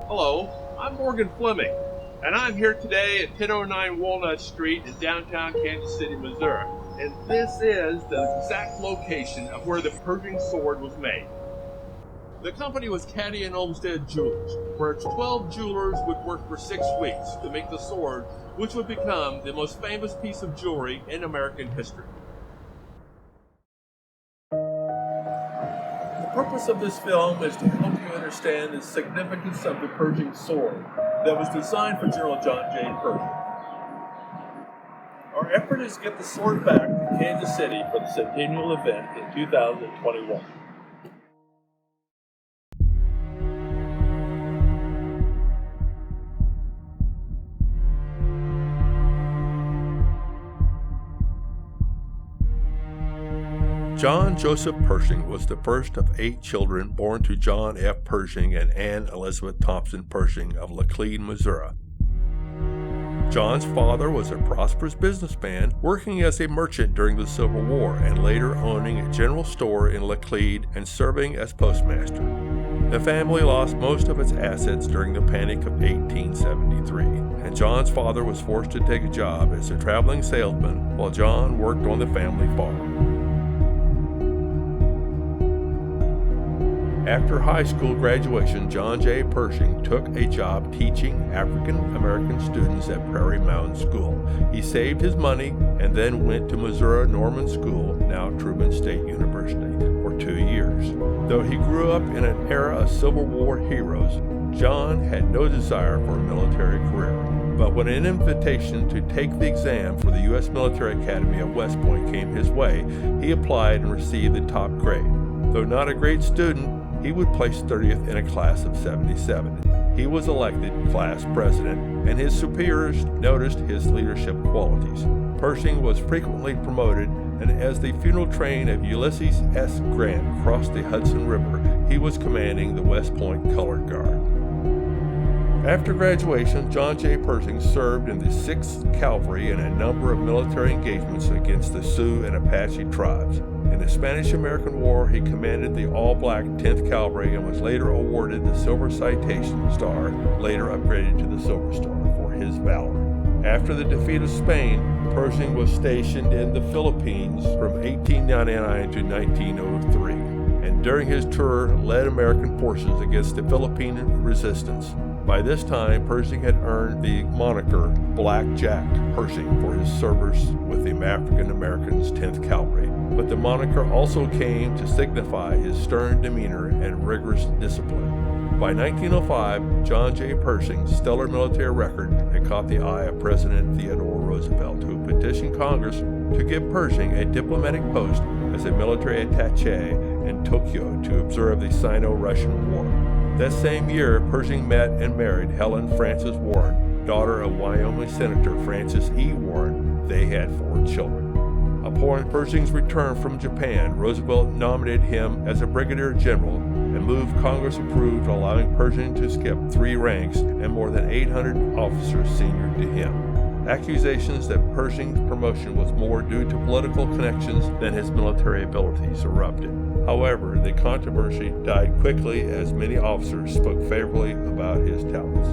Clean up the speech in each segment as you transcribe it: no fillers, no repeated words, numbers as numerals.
Hello, I'm Morgan Fleming, and I'm here today at 1009 Walnut Street in downtown Kansas City, Missouri. And this is the exact location of where the Pershing sword was made. The company was Caddy and Olmsted Jewelers, where its 12 jewelers would work for 6 weeks to make the sword, which would become the most famous piece of jewelry in American history. The purpose of this film is to help you understand the significance of the Pershing sword that was designed for General John J. Pershing. Our effort is to get the sword back to Kansas City for the centennial event in 2021. John Joseph Pershing was the first of 8 children born to John F. Pershing and Ann Elizabeth Thompson Pershing of Laclede, Missouri. John's father was a prosperous businessman working as a merchant during the Civil War and later owning a general store in Laclede and serving as postmaster. The family lost most of its assets during the Panic of 1873, and John's father was forced to take a job as a traveling salesman while John worked on the family farm. After high school graduation, John J. Pershing took a job teaching African American students at Prairie Mountain School. He saved his money and then went to Missouri Norman School, now Truman State University, for 2 years. Though he grew up in an era of Civil War heroes, John had no desire for a military career. But when an invitation to take the exam for the U.S. Military Academy at West Point came his way, he applied and received the top grade. Though not a great student, he would place 30th in a class of 77. He was elected class president, and his superiors noticed his leadership qualities. Pershing was frequently promoted, and as the funeral train of Ulysses S. Grant crossed the Hudson River, he was commanding the West Point Colored Guard. After graduation, John J. Pershing served in the 6th Cavalry in a number of military engagements against the Sioux and Apache tribes. In the Spanish-American War, he commanded the all-black 10th Cavalry and was later awarded the Silver Citation Star, later upgraded to the Silver Star, for his valor. After the defeat of Spain, Pershing was stationed in the Philippines from 1899 to 1903, and during his tour led American forces against the Philippine resistance. By this time, Pershing had earned the moniker Black Jack Pershing for his service with the African Americans 10th Cavalry, but the moniker also came to signify his stern demeanor and rigorous discipline. By 1905, John J. Pershing's stellar military record had caught the eye of President Theodore Roosevelt, who petitioned Congress to give Pershing a diplomatic post as a military attaché in Tokyo to observe the Sino-Russian War. That same year, Pershing met and married Helen Frances Warren, daughter of Wyoming Senator Francis E. Warren. They had 4 children. Upon Pershing's return from Japan, Roosevelt nominated him as a brigadier general, a move Congress approved, allowing Pershing to skip 3 ranks and more than 800 officers senior to him. Accusations that Pershing's promotion was more due to political connections than his military abilities erupted. However, the controversy died quickly as many officers spoke favorably about his talents.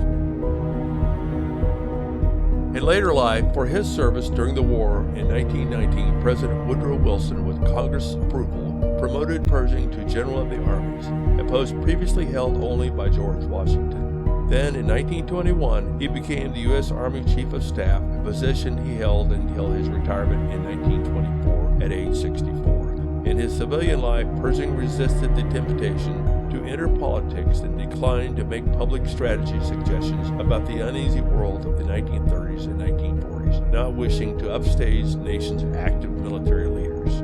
In later life, for his service during the war in 1919, President Woodrow Wilson, with Congress approval, promoted Pershing to General of the Armies, a post previously held only by George Washington. Then, in 1921, he became the U.S. Army Chief of Staff, a position he held until his retirement in 1924 at age 64. In his civilian life, Pershing resisted the temptation to enter politics and declined to make public strategy suggestions about the uneasy world of the 1930s and 1940s, not wishing to upstage the nation's active military leaders.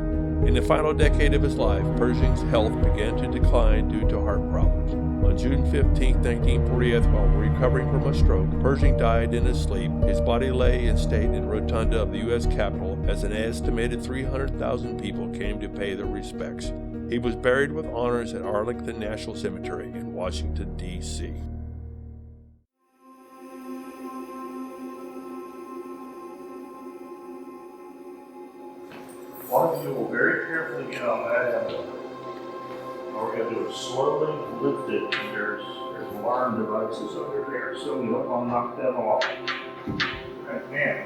In the final decade of his life, Pershing's health began to decline due to heart problems. On June 15, 1948, while recovering from a stroke, Pershing died in his sleep. His body lay in state in the rotunda of the U.S. Capitol as an estimated 300,000 people came to pay their respects. He was buried with honors at Arlington National Cemetery in Washington, D.C. One of you will very carefully get on that envelope. All we gotta do is slowly lift it. There's alarm devices under there, so you don't want to knock them off. Right now.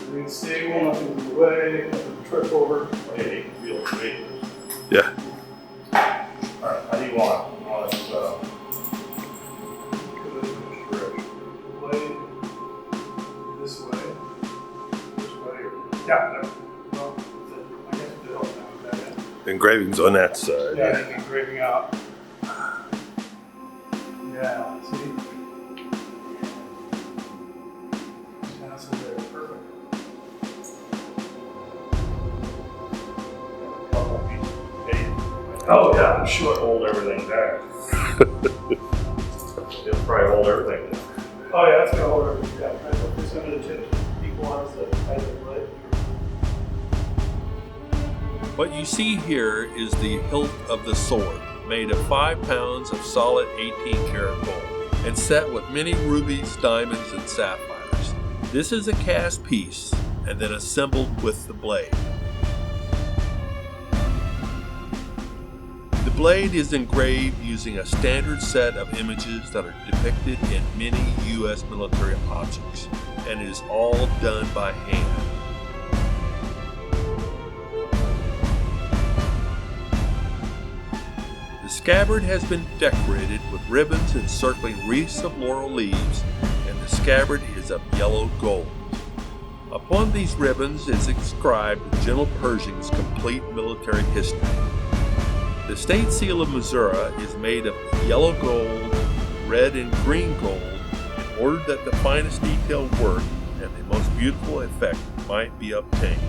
Everything's stable, nothing's in the way, nothing to trip over. Hey, you can feel the weight. Yeah. Alright, how do you want it? You want it this way, this way, yeah, there. Well, I guess it helps now with that end. The engraving's on that side. Yeah, it's engraving out. Yeah, see? That's there, perfect. Oh yeah, I'm sure it'll hold everything back. It'll probably hold everything. Oh yeah, that's gonna hold everything. Yeah, I put this under the tip equalize the height of the blade. What you see here is the hilt of the sword, made of 5 pounds of solid 18-karat gold, and set with many rubies, diamonds, and sapphires. This is a cast piece, and then assembled with the blade. The blade is engraved using a standard set of images that are depicted in many U.S. military objects, and it is all done by hand. The scabbard has been decorated with ribbons encircling wreaths of laurel leaves, and the scabbard is of yellow gold. Upon these ribbons is inscribed General Pershing's complete military history. The state seal of Missouri is made of yellow gold, red and green gold, in order that the finest detailed work and the most beautiful effect might be obtained.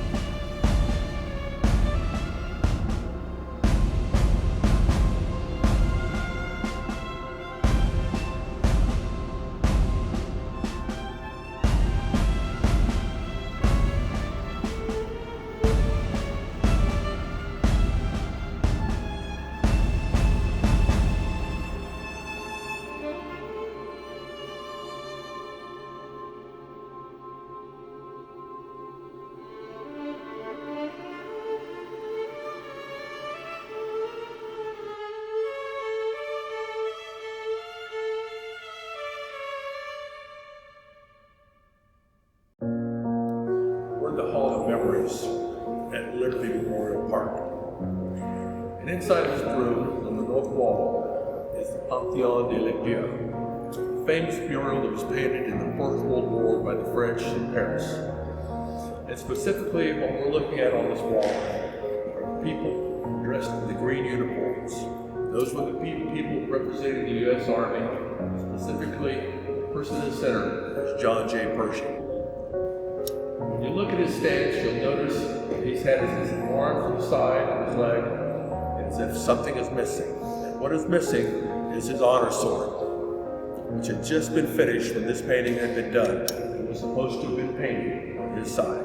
We're in the Hall of Memories at Liberty Memorial Park. And inside this room, on the north wall, is the Panthéon de l'Éclair, a famous mural that was painted in the First World War by the French in Paris. And specifically, what we're looking at on this wall are people dressed in the green uniforms. Those were the people representing the U.S. Army. Specifically, the person in the center is John J. Pershing. When you look at his stance, you'll notice he's had his arm to the side of his leg, as if something is missing. And what is missing is his honor sword, which had just been finished when this painting had been done. It was supposed to have been painted on his side.